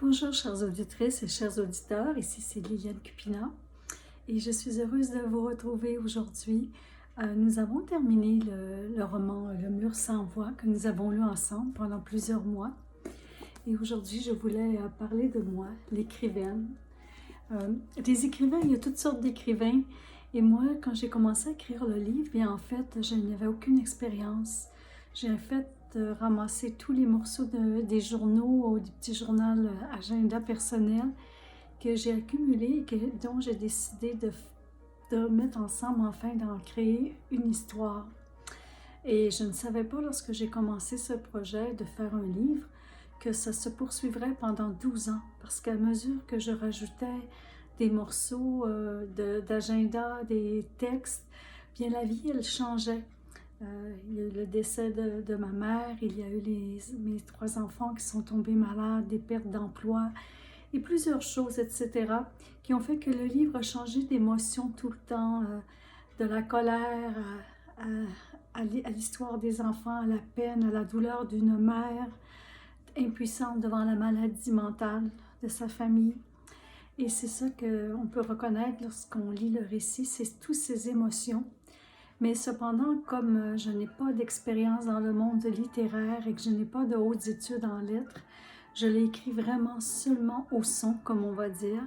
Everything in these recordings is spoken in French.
Bonjour chères auditrices et chers auditeurs, ici c'est Liliane Cupina et je suis heureuse de vous retrouver aujourd'hui. Nous avons terminé le roman Le mur sans voix que nous avons lu ensemble pendant plusieurs mois et aujourd'hui je voulais parler de moi, l'écrivaine. Des écrivains, il y a toutes sortes d'écrivains et moi quand j'ai commencé à écrire le livre, bien en fait je n'avais aucune expérience. J'ai en fait ramasser tous les morceaux des journaux ou du petit journal agenda personnel que j'ai accumulé et dont j'ai décidé de mettre ensemble afin d'en créer une histoire. Et je ne savais pas lorsque j'ai commencé ce projet de faire un livre que ça se poursuivrait pendant 12 ans parce qu'à mesure que je rajoutais des morceaux d'agenda, des textes, bien la vie elle changeait. Il y a eu le décès de ma mère, il y a eu mes 3 enfants qui sont tombés malades, des pertes d'emploi et plusieurs choses, etc., qui ont fait que le livre a changé d'émotion tout le temps, de la colère à l'histoire des enfants, à la peine, à la douleur d'une mère impuissante devant la maladie mentale de sa famille. Et c'est ça qu'on peut reconnaître lorsqu'on lit le récit, c'est toutes ces émotions. Mais cependant, comme je n'ai pas d'expérience dans le monde littéraire et que je n'ai pas de hautes études en lettres, je l'ai écrit vraiment seulement au son, comme on va dire.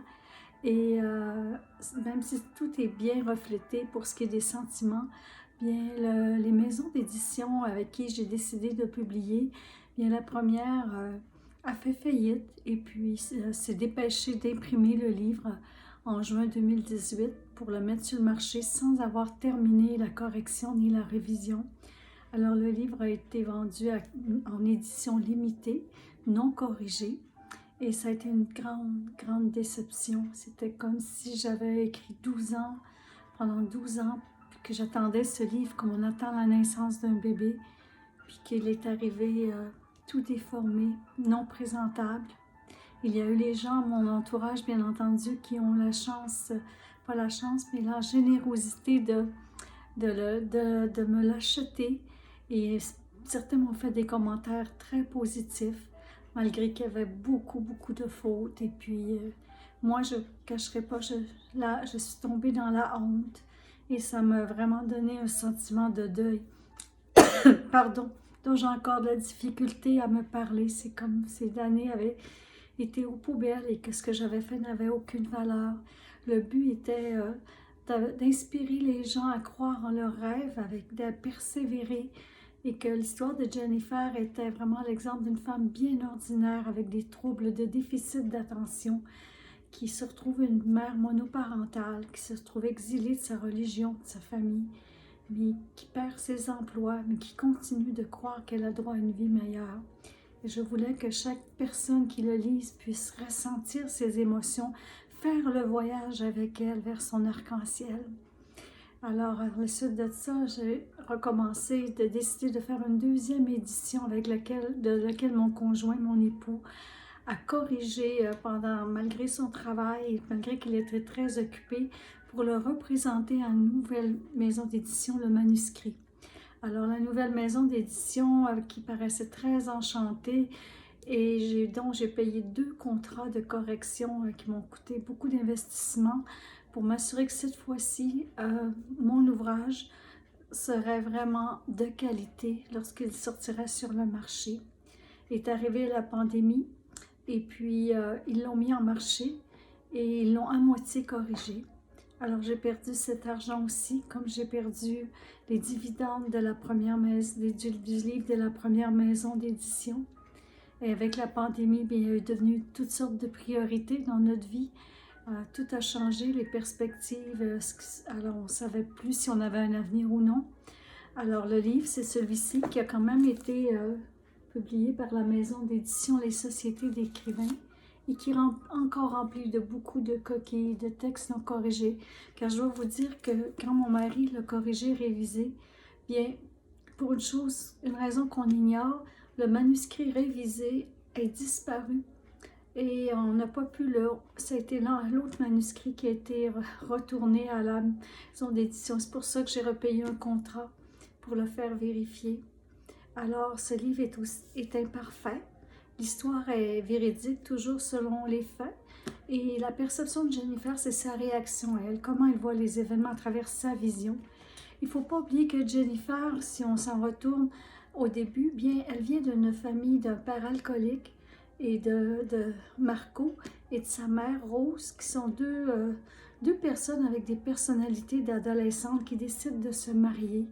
Et même si tout est bien reflété pour ce qui est des sentiments, bien les maisons d'édition avec qui j'ai décidé de publier, bien la première a fait faillite et puis s'est dépêchée d'imprimer le livre en juin 2018 pour le mettre sur le marché sans avoir terminé la correction ni la révision. Alors le livre a été vendu en édition limitée, non corrigée, et ça a été une grande déception. C'était comme si j'avais écrit 12 ans, pendant 12 ans, puis que j'attendais ce livre comme on attend la naissance d'un bébé, puis qu'il est arrivé tout déformé, non présentable. Il y a eu les gens, mon entourage bien entendu, qui ont la chance, pas la chance, mais la générosité de me l'acheter. Et certains m'ont fait des commentaires très positifs, malgré qu'il y avait beaucoup de fautes. Et puis, moi, je ne cacherai pas, je suis tombée dans la honte. Et ça m'a vraiment donné un sentiment de deuil. Pardon, dont j'ai encore de la difficulté à me parler. C'est comme ces années avaient été aux poubelles et que ce que j'avais fait n'avait aucune valeur. Le but était d'inspirer les gens à croire en leurs rêves, de persévérer, et que l'histoire de Jennifer était vraiment l'exemple d'une femme bien ordinaire avec des troubles de déficit d'attention qui se retrouve une mère monoparentale, qui se retrouve exilée de sa religion, de sa famille, mais qui perd ses emplois, mais qui continue de croire qu'elle a droit à une vie meilleure. Et je voulais que chaque personne qui le lise puisse ressentir ses émotions, faire le voyage avec elle vers son arc-en-ciel. Alors, à la suite de ça, j'ai recommencé de décider de faire une deuxième édition de laquelle mon conjoint, mon époux, a corrigé malgré son travail et malgré qu'il était très occupé, pour le représenter à une nouvelle maison d'édition, le manuscrit. Alors, la nouvelle maison d'édition qui paraissait très enchantée et dont j'ai payé 2 contrats de correction qui m'ont coûté beaucoup d'investissement pour m'assurer que cette fois-ci, mon ouvrage serait vraiment de qualité lorsqu'il sortirait sur le marché. Est arrivée la pandémie et puis ils l'ont mis en marché et ils l'ont à moitié corrigé. Alors j'ai perdu cet argent aussi, comme j'ai perdu les dividendes de la première maison, du livre de la première maison d'édition. Et avec la pandémie, bien, il y a devenu toutes sortes de priorités dans notre vie. Tout a changé, les perspectives. Alors on ne savait plus si on avait un avenir ou non. Alors le livre, c'est celui-ci qui a quand même été publié par la maison d'édition Les Sociétés d'écrivains et qui est encore rempli de beaucoup de coquilles, de textes non corrigés. Car je dois vous dire que quand mon mari l'a corrigé, révisé, bien, pour une raison qu'on ignore, le manuscrit révisé est disparu et on n'a pas pu ça a été l'autre manuscrit qui a été retourné à la maison d'édition. C'est pour ça que j'ai repayé un contrat pour le faire vérifier. Alors, ce livre est imparfait. L'histoire est véridique, toujours selon les faits. Et la perception de Jennifer, c'est sa réaction à elle, comment elle voit les événements à travers sa vision. Il ne faut pas oublier que Jennifer, si on s'en retourne au début, bien, elle vient d'une famille d'un père alcoolique et de Marco et de sa mère Rose, qui sont deux personnes avec des personnalités d'adolescentes qui décident de se marier.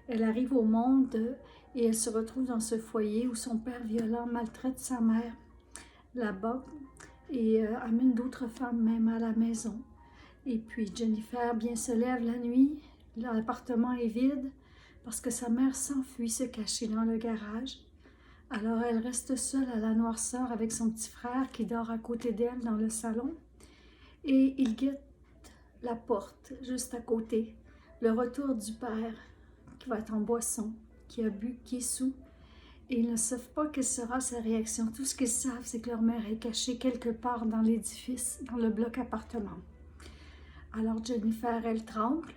Elle arrive au monde et elle se retrouve dans ce foyer où son père violent maltraite sa mère là-bas et amène d'autres femmes même à la maison. Et puis Jennifer bien se lève la nuit, l'appartement est vide parce que sa mère s'enfuit se cacher dans le garage. Alors elle reste seule à la noirceur avec son petit frère qui dort à côté d'elle dans le salon et il guette la porte juste à côté, le retour du père qui va être en boisson, qui a bu, qui est sous. Et ils ne savent pas quelle sera sa réaction. Tout ce qu'ils savent, c'est que leur mère est cachée quelque part dans l'édifice, dans le bloc appartement. Alors Jennifer, elle tremble,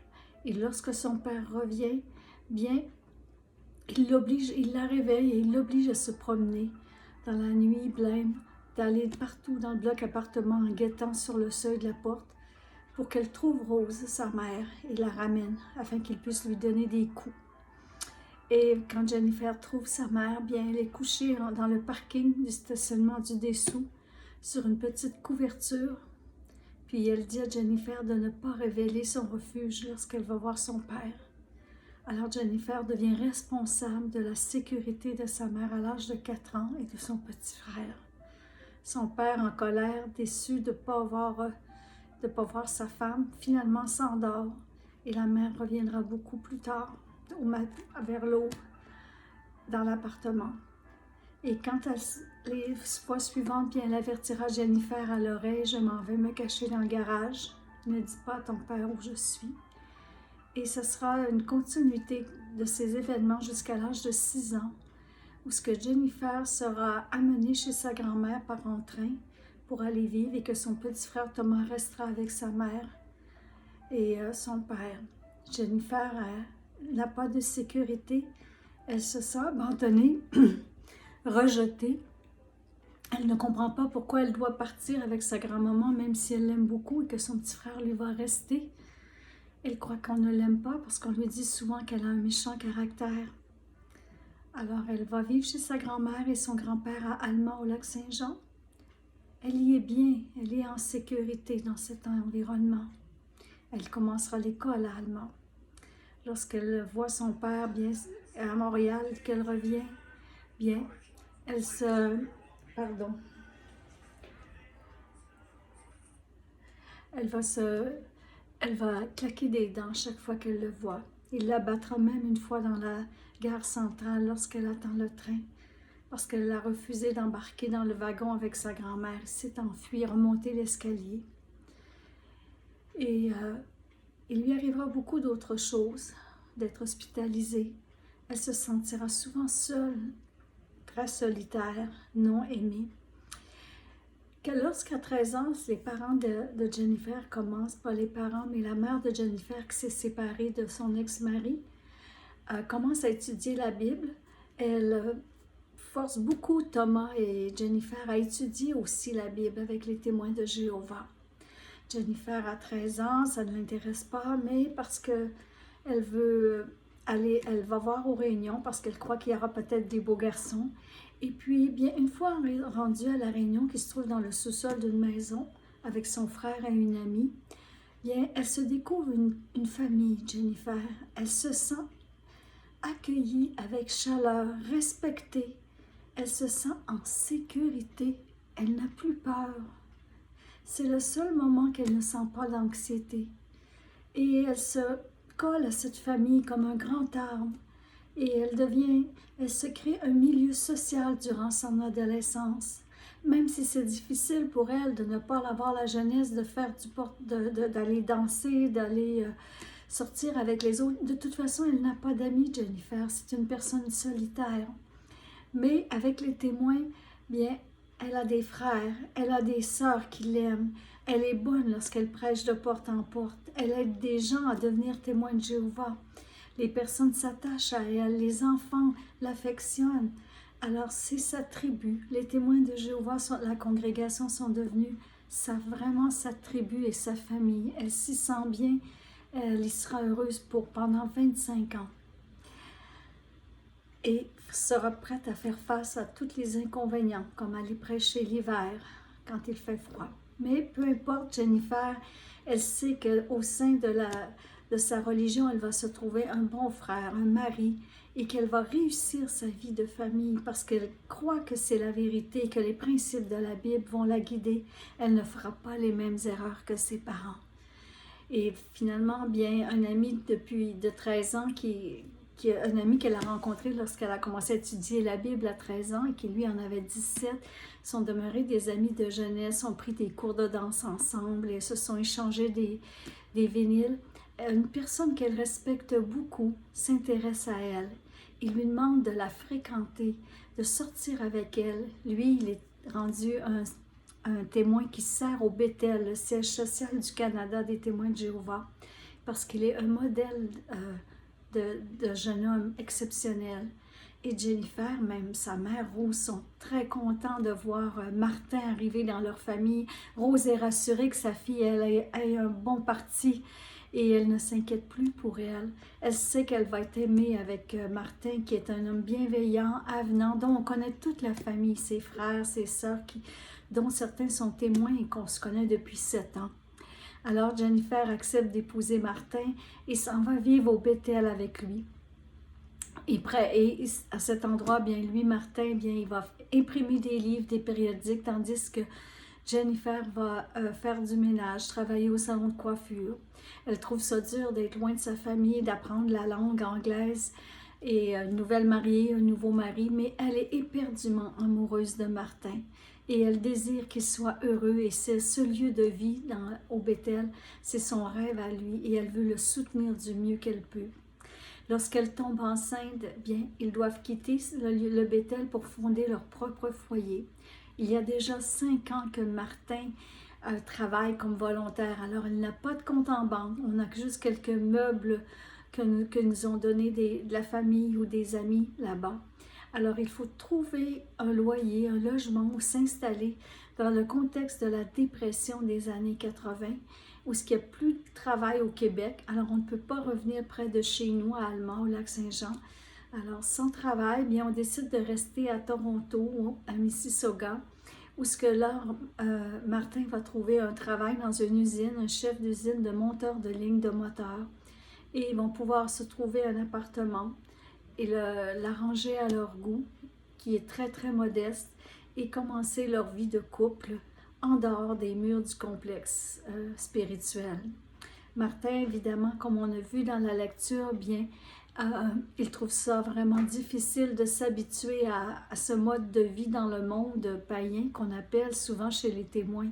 et lorsque son père revient, bien, il la réveille et il l'oblige à se promener dans la nuit blême, d'aller partout dans le bloc appartement en guettant sur le seuil de la porte pour qu'elle trouve Rose, sa mère, et la ramène afin qu'il puisse lui donner des coups. Et quand Jennifer trouve sa mère, bien, elle est couchée dans le parking du stationnement du dessous sur une petite couverture. Puis elle dit à Jennifer de ne pas révéler son refuge lorsqu'elle va voir son père. Alors Jennifer devient responsable de la sécurité de sa mère à l'âge de 4 ans et de son petit frère. Son père, en colère, déçu de ne pas voir sa femme, finalement s'endort et la mère reviendra beaucoup plus tard, vers l'eau, dans l'appartement. Et quand les fois suivantes, bien, elle avertira Jennifer à l'oreille, je m'en vais me cacher dans le garage, ne dis pas à ton père où je suis. Et ce sera une continuité de ces événements jusqu'à l'âge de 6 ans, où ce que Jennifer sera amenée chez sa grand-mère par un train pour aller vivre et que son petit frère Thomas restera avec sa mère et son père. Jennifer n'a pas de sécurité, elle se sent abandonnée, rejetée. Elle ne comprend pas pourquoi elle doit partir avec sa grand-maman, même si elle l'aime beaucoup et que son petit frère lui va rester. Elle croit qu'on ne l'aime pas parce qu'on lui dit souvent qu'elle a un méchant caractère. Alors elle va vivre chez sa grand-mère et son grand-père à Alma au lac Saint-Jean. Elle y est bien, elle est en sécurité dans cet environnement. Elle commencera l'école à Alma. Lorsqu'elle voit son père bien à Montréal, qu'elle revient, bien, elle va claquer des dents chaque fois qu'elle le voit. Il la battra même une fois dans la gare centrale lorsqu'elle attend le train, parce qu'elle a refusé d'embarquer dans le wagon avec sa grand-mère. Elle s'est enfuie, remonter l'escalier. Et il lui arrivera beaucoup d'autres choses, d'être hospitalisée. Elle se sentira souvent seule, très solitaire, non aimée. Lorsqu'à 13 ans, les parents de Jennifer commencent, pas les parents, mais la mère de Jennifer qui s'est séparée de son ex-mari, commence à étudier la Bible. Elle force beaucoup Thomas et Jennifer à étudier aussi la Bible avec les témoins de Jéhovah. Jennifer a 13 ans, ça ne l'intéresse pas, mais parce que elle va voir aux réunions parce qu'elle croit qu'il y aura peut-être des beaux garçons. Et puis, bien, une fois rendue à la réunion qui se trouve dans le sous-sol d'une maison avec son frère et une amie, bien, elle se découvre une famille, Jennifer. Elle se sent accueillie avec chaleur, respectée. Elle se sent en sécurité. Elle n'a plus peur. C'est le seul moment qu'elle ne sent pas l'anxiété. Et elle se colle à cette famille comme un grand arbre. Et elle se crée un milieu social durant son adolescence. Même si c'est difficile pour elle de ne pas avoir la jeunesse de faire d'aller danser, d'aller sortir avec les autres. De toute façon, elle n'a pas d'amis, Jennifer. C'est une personne solitaire. Mais avec les témoins, bien, elle a des frères, elle a des sœurs qui l'aiment. Elle est bonne lorsqu'elle prêche de porte en porte. Elle aide des gens à devenir témoins de Jéhovah. Les personnes s'attachent à elle, les enfants l'affectionnent. Alors, c'est sa tribu. Les témoins de Jéhovah, la congrégation sont devenus vraiment sa tribu et sa famille. Elle s'y sent bien. Elle y sera heureuse pendant 25 ans. Et sera prête à faire face à tous les inconvénients, comme aller prêcher l'hiver quand il fait froid. Mais peu importe, Jennifer, elle sait qu'au sein de sa religion, elle va se trouver un bon frère, un mari, et qu'elle va réussir sa vie de famille parce qu'elle croit que c'est la vérité, que les principes de la Bible vont la guider. Elle ne fera pas les mêmes erreurs que ses parents. Et finalement, bien, un ami de 13 ans un ami qu'elle a rencontré lorsqu'elle a commencé à étudier la Bible à 13 ans et qui lui en avait 17, sont demeurés des amis de jeunesse, ont pris des cours de danse ensemble et se sont échangés des vinyles. Une personne qu'elle respecte beaucoup s'intéresse à elle. Il lui demande de la fréquenter, de sortir avec elle. Lui, il est rendu un témoin qui sert au Bethel, le siège social du Canada des témoins de Jéhovah, parce qu'il est un modèle de jeune homme exceptionnel. Et Jennifer, même sa mère, Rose, sont très contents de voir Martin arriver dans leur famille. Rose est rassurée que sa fille ait un bon parti et elle ne s'inquiète plus pour elle. Elle sait qu'elle va être aimée avec Martin, qui est un homme bienveillant, avenant, dont on connaît toute la famille, ses frères, ses sœurs, dont certains sont témoins et qu'on se connaît depuis 7 ans. Alors Jennifer accepte d'épouser Martin et s'en va vivre au Bethel avec lui. Et à cet endroit, bien lui, Martin, bien il va imprimer des livres, des périodiques, tandis que Jennifer va faire du ménage, travailler au salon de coiffure. Elle trouve ça dur d'être loin de sa famille, d'apprendre la langue anglaise et une nouvelle mariée, un nouveau mari, mais elle est éperdument amoureuse de Martin. Et elle désire qu'il soit heureux et c'est ce lieu de vie au Bethel, c'est son rêve à lui et elle veut le soutenir du mieux qu'elle peut. Lorsqu'elle tombe enceinte, bien, ils doivent quitter le Bethel pour fonder leur propre foyer. Il y a déjà 5 ans que Martin travaille comme volontaire, alors il n'a pas de compte en banque, on a juste quelques meubles que nous ont donnés de la famille ou des amis là-bas. Alors, il faut trouver un loyer, un logement où s'installer dans le contexte de la dépression des années 80, où il n'y a plus de travail au Québec. Alors, on ne peut pas revenir près de chez nous, à Allemand, au Lac-Saint-Jean. Alors, sans travail, bien, on décide de rester à Toronto, à Mississauga, où Martin va trouver un travail dans une usine, un chef d'usine de monteur de ligne de moteur. Et ils vont pouvoir se trouver un appartement et l'arranger à leur goût, qui est très très modeste, et commencer leur vie de couple en dehors des murs du complexe spirituel. Martin, évidemment, comme on a vu dans la lecture, bien, il trouve ça vraiment difficile de s'habituer à ce mode de vie dans le monde païen qu'on appelle souvent chez les témoins,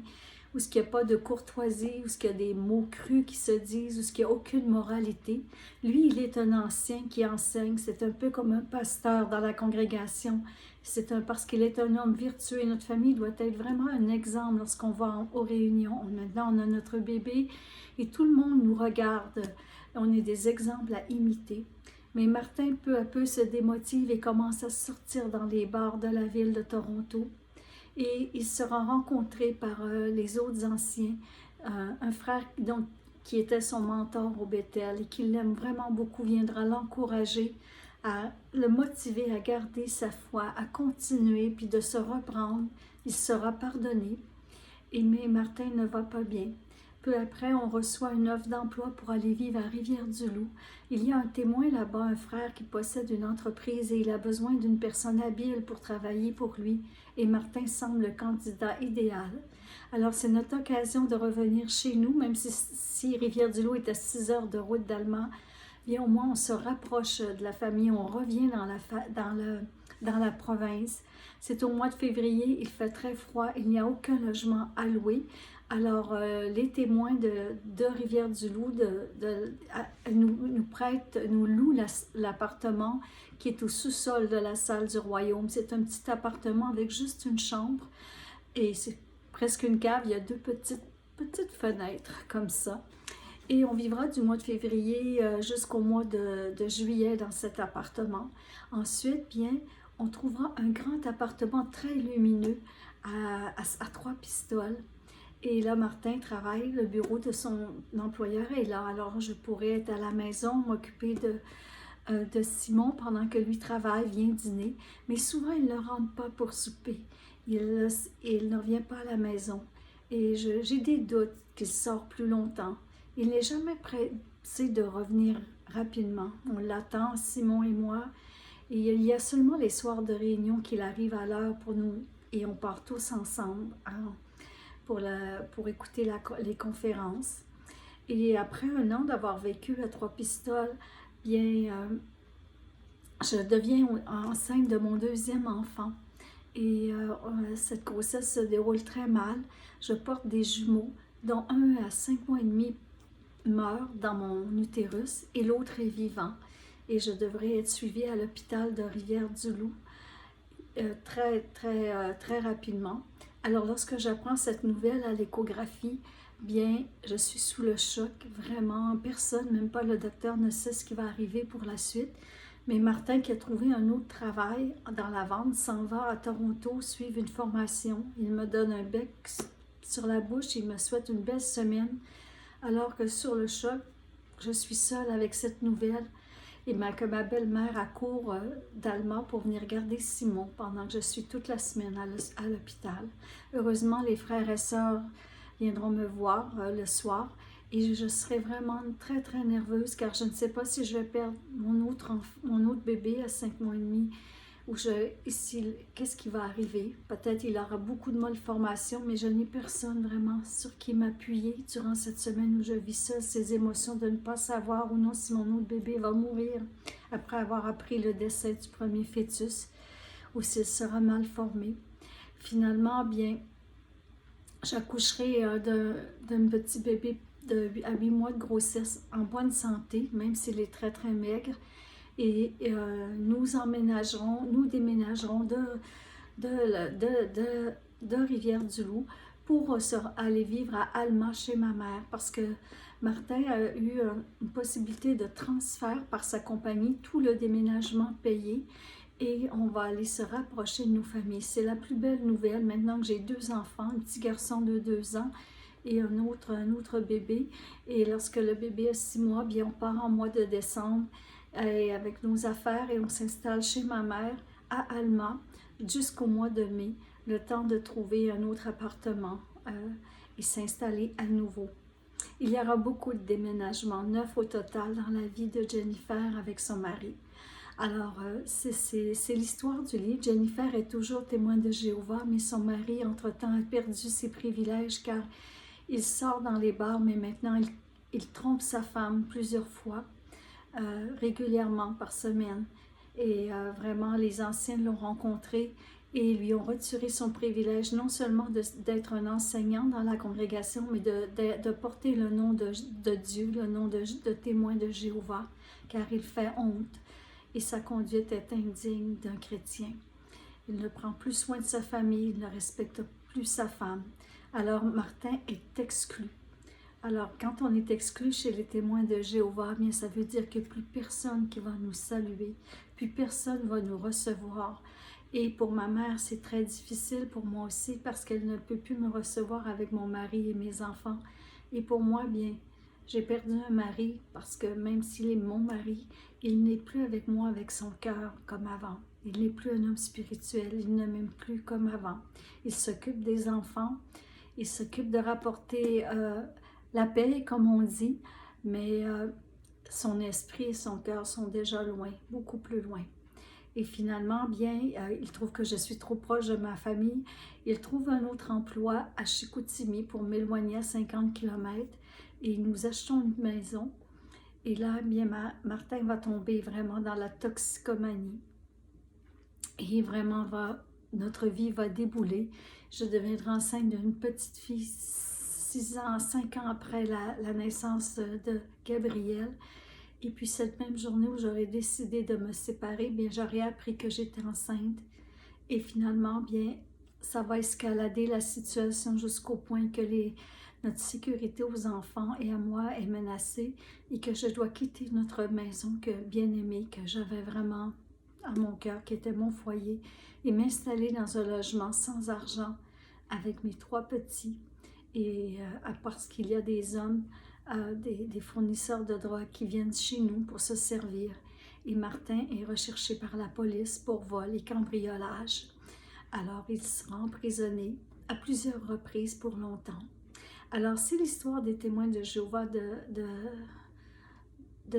où il n'y a pas de courtoisie, où il y a des mots crus qui se disent, où il n'y a aucune moralité. Lui, il est un ancien qui enseigne, c'est un peu comme un pasteur dans la congrégation. Parce qu'il est un homme vertueux. Notre famille doit être vraiment un exemple lorsqu'on va aux réunions. Maintenant, on a notre bébé et tout le monde nous regarde. On est des exemples à imiter. Mais Martin, peu à peu, se démotive et commence à sortir dans les bars de la ville de Toronto. Et il sera rencontré par les autres anciens, un frère qui était son mentor au Bethel et qui l'aime vraiment beaucoup, viendra l'encourager, à le motiver à garder sa foi, à continuer, puis de se reprendre. Il sera pardonné. Mais Martin ne va pas bien. Peu après, on reçoit une offre d'emploi pour aller vivre à Rivière-du-Loup. Il y a un témoin là-bas, un frère qui possède une entreprise et il a besoin d'une personne habile pour travailler pour lui. Et Martin semble le candidat idéal. Alors, c'est notre occasion de revenir chez nous, même si Rivière-du-Loup est à 6 heures de route d'Allemand. Bien, au moins, on se rapproche de la famille, on revient dans la province. C'est au mois de février, il fait très froid, il n'y a aucun logement à louer. Alors, les témoins de Rivière-du-Loup nous louent l'appartement qui est au sous-sol de la salle du royaume. C'est un petit appartement avec juste une chambre et c'est presque une cave. Il y a 2 petites fenêtres comme ça. Et on vivra du mois de février jusqu'au mois de juillet dans cet appartement. Ensuite, bien, on trouvera un grand appartement très lumineux à Trois-Pistoles. Et là, Martin travaille, le bureau de son employeur est là. Alors, je pourrais être à la maison, m'occuper de Simon pendant que lui travaille, vient dîner. Mais souvent, il ne rentre pas pour souper. Il ne revient pas à la maison. Et j'ai des doutes qu'il sort plus longtemps. Il n'est jamais pressé de revenir rapidement. On l'attend, Simon et moi. Et il y a seulement les soirs de réunion qu'il arrive à l'heure pour nous. Et on part tous ensemble pour écouter les conférences. Et après un an d'avoir vécu à Trois-Pistoles, bien, je deviens enceinte de mon deuxième enfant. Et cette grossesse se déroule très mal. Je porte des jumeaux, dont un à 5 mois et demi meurt dans mon utérus et l'autre est vivant. Et je devrais être suivie à l'hôpital de Rivière-du-Loup très rapidement. Alors, lorsque j'apprends cette nouvelle à l'échographie, bien, je suis sous le choc, vraiment. Personne, même pas le docteur, ne sait ce qui va arriver pour la suite. Mais Martin, qui a trouvé un autre travail dans la vente, s'en va à Toronto suivre une formation. Il me donne un bec sur la bouche, il me souhaite une belle semaine. Alors que sur le choc, je suis seule avec cette nouvelle et que ma belle-mère accourt d'Alma pour venir garder Simon pendant que je suis toute la semaine à l'hôpital. Heureusement, les frères et sœurs viendront me voir le soir et je serai vraiment très nerveuse car je ne sais pas si je vais perdre mon autre bébé à 5 mois et demi ou qu'est-ce qui va arriver. Peut-être il aura beaucoup de malformations, mais je n'ai personne vraiment sur qui m'appuyer durant cette semaine où je vis seule ces émotions de ne pas savoir ou non si mon autre bébé va mourir après avoir appris le décès du premier fœtus ou s'il sera mal formé. Finalement, bien, j'accoucherai d'un petit bébé à 8 mois de grossesse en bonne santé, même s'il est très maigre. Et nous déménagerons de Rivière-du-Loup pour aller vivre à Alma chez ma mère parce que Martin a eu une possibilité de transfert par sa compagnie, tout le déménagement payé et on va aller se rapprocher de nos familles. C'est la plus belle nouvelle maintenant que j'ai 2 enfants, un petit garçon de 2 ans et un autre bébé. Et lorsque le bébé a 6 mois, bien on part en mois de décembre et avec nos affaires et on s'installe chez ma mère à Alma jusqu'au mois de mai, le temps de trouver un autre appartement et s'installer à nouveau. Il y aura beaucoup de déménagements, 9 au total dans la vie de Jennifer avec son mari. Alors, c'est l'histoire du livre. Jennifer est toujours témoin de Jéhovah, mais son mari, entre-temps, a perdu ses privilèges car il sort dans les bars, mais maintenant, il trompe sa femme plusieurs fois. Régulièrement par semaine. Et vraiment, les anciens l'ont rencontré et lui ont retiré son privilège, non seulement d'être un enseignant dans la congrégation, mais de porter le nom de Dieu, le nom de témoin de Jéhovah, car il fait honte et sa conduite est indigne d'un chrétien. Il ne prend plus soin de sa famille, il ne respecte plus sa femme. Alors Martin est exclu. Alors, quand on est exclu chez les témoins de Jéhovah, bien, ça veut dire qu'il n'y a plus personne qui va nous saluer, plus personne va nous recevoir. Et pour ma mère, c'est très difficile, pour moi aussi, parce qu'elle ne peut plus me recevoir avec mon mari et mes enfants. Et pour moi, bien, j'ai perdu un mari, parce que même s'il est mon mari, il n'est plus avec moi avec son cœur comme avant. Il n'est plus un homme spirituel, il ne m'aime plus comme avant. Il s'occupe des enfants, il s'occupe de rapporter la paix, comme on dit, mais son esprit et son cœur sont déjà loin, beaucoup plus loin. Et finalement, bien, il trouve que je suis trop proche de ma famille. Il trouve un autre emploi à Chicoutimi pour m'éloigner à 50 km et nous achetons une maison. Et là, bien, Martin va tomber vraiment dans la toxicomanie. Et vraiment, notre vie va débouler. Je deviendrai enceinte d'une petite fille 5 ans après la naissance de Gabriel. Et puis cette même journée où j'aurais décidé de me séparer, bien j'aurais appris que j'étais enceinte. Et finalement, bien, ça va escalader la situation jusqu'au point que notre sécurité aux enfants et à moi est menacée et que je dois quitter notre maison bien aimée, que j'avais vraiment à mon cœur, qui était mon foyer, et m'installer dans un logement sans argent avec mes 3 petits. Et parce qu'il y a des hommes, des fournisseurs de drogue qui viennent chez nous pour se servir. Et Martin est recherché par la police pour vol et cambriolage. Alors il sera emprisonné à plusieurs reprises pour longtemps. Alors c'est l'histoire des témoins de Jéhovah de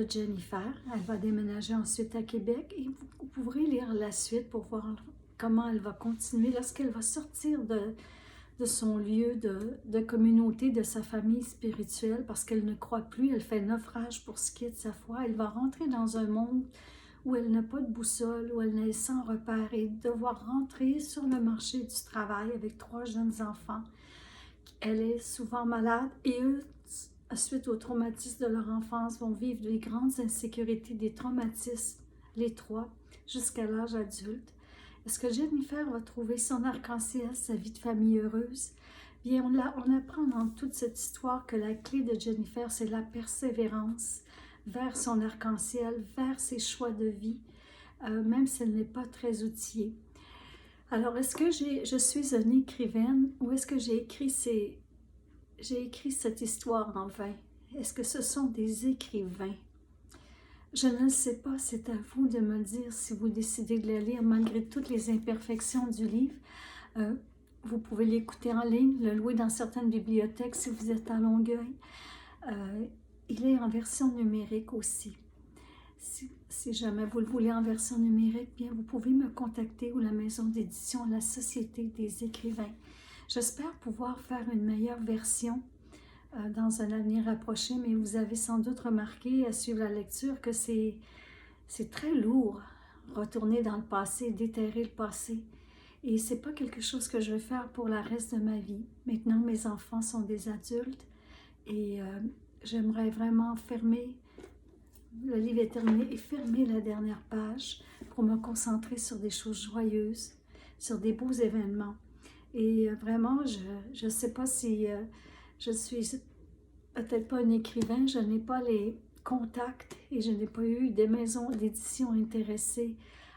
Jennifer. Elle va déménager ensuite à Québec et vous pourrez lire la suite pour voir comment elle va continuer lorsqu'elle va sortir de son lieu de communauté, de sa famille spirituelle, parce qu'elle ne croit plus, elle fait naufrage pour ce qui est de sa foi. Elle va rentrer dans un monde où elle n'a pas de boussole, où elle est sans repère, et devoir rentrer sur le marché du travail avec 3 jeunes enfants. Elle est souvent malade et eux, suite au traumatisme de leur enfance, vont vivre des grandes insécurités, des traumatismes, les 3, jusqu'à l'âge adulte. Est-ce que Jennifer va trouver son arc-en-ciel, sa vie de famille heureuse? Bien, on apprend dans toute cette histoire que la clé de Jennifer, c'est la persévérance vers son arc-en-ciel, vers ses choix de vie, même si elle n'est pas très outillée. Alors, est-ce que je suis une écrivaine ou est-ce que j'ai écrit cette histoire en vain? Est-ce que ce sont des écrivains? Je ne le sais pas, c'est à vous de me le dire si vous décidez de le lire, malgré toutes les imperfections du livre. Vous pouvez l'écouter en ligne, le louer dans certaines bibliothèques si vous êtes à Longueuil. Il est en version numérique aussi. Si jamais vous le voulez en version numérique, bien vous pouvez me contacter ou la maison d'édition, la Société des écrivains. J'espère pouvoir faire une meilleure version dans un avenir rapproché, mais vous avez sans doute remarqué à suivre la lecture que c'est très lourd, retourner dans le passé, déterrer le passé. Et c'est pas quelque chose que je vais faire pour le reste de ma vie. Maintenant, mes enfants sont des adultes et j'aimerais vraiment fermer, le livre est terminé, et fermer la dernière page pour me concentrer sur des choses joyeuses, sur des beaux événements. Et vraiment, je ne sais pas si je suis peut-être pas un écrivain, je n'ai pas les contacts et je n'ai pas eu des maisons d'édition intéressées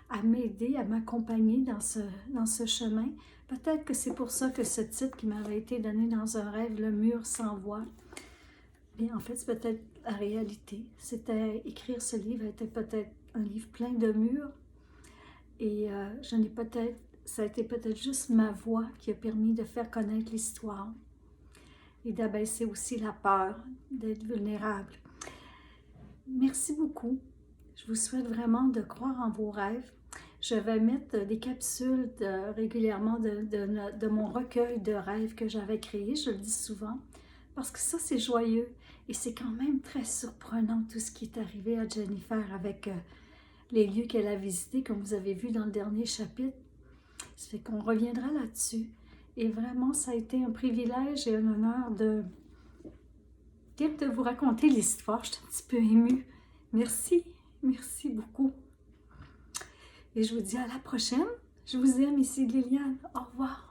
à m'aider, à m'accompagner dans ce chemin. Peut-être que c'est pour ça que ce titre qui m'avait été donné dans un rêve, Le mur sans voix, bien en fait c'est peut-être la réalité. Écrire ce livre était peut-être un livre plein de murs et ça a été peut-être juste ma voix qui a permis de faire connaître l'histoire et d'abaisser aussi la peur d'être vulnérable. Merci beaucoup. Je vous souhaite vraiment de croire en vos rêves. Je vais mettre des capsules régulièrement de mon recueil de rêves que j'avais créé, je le dis souvent, parce que ça, c'est joyeux et c'est quand même très surprenant tout ce qui est arrivé à Jennifer avec les lieux qu'elle a visités, comme vous avez vu dans le dernier chapitre. Ça fait qu'on reviendra là-dessus. Et vraiment, ça a été un privilège et un honneur de vous raconter l'histoire. Je suis un petit peu émue. Merci, merci beaucoup. Et je vous dis à la prochaine. Je vous aime, ici Liliane. Au revoir.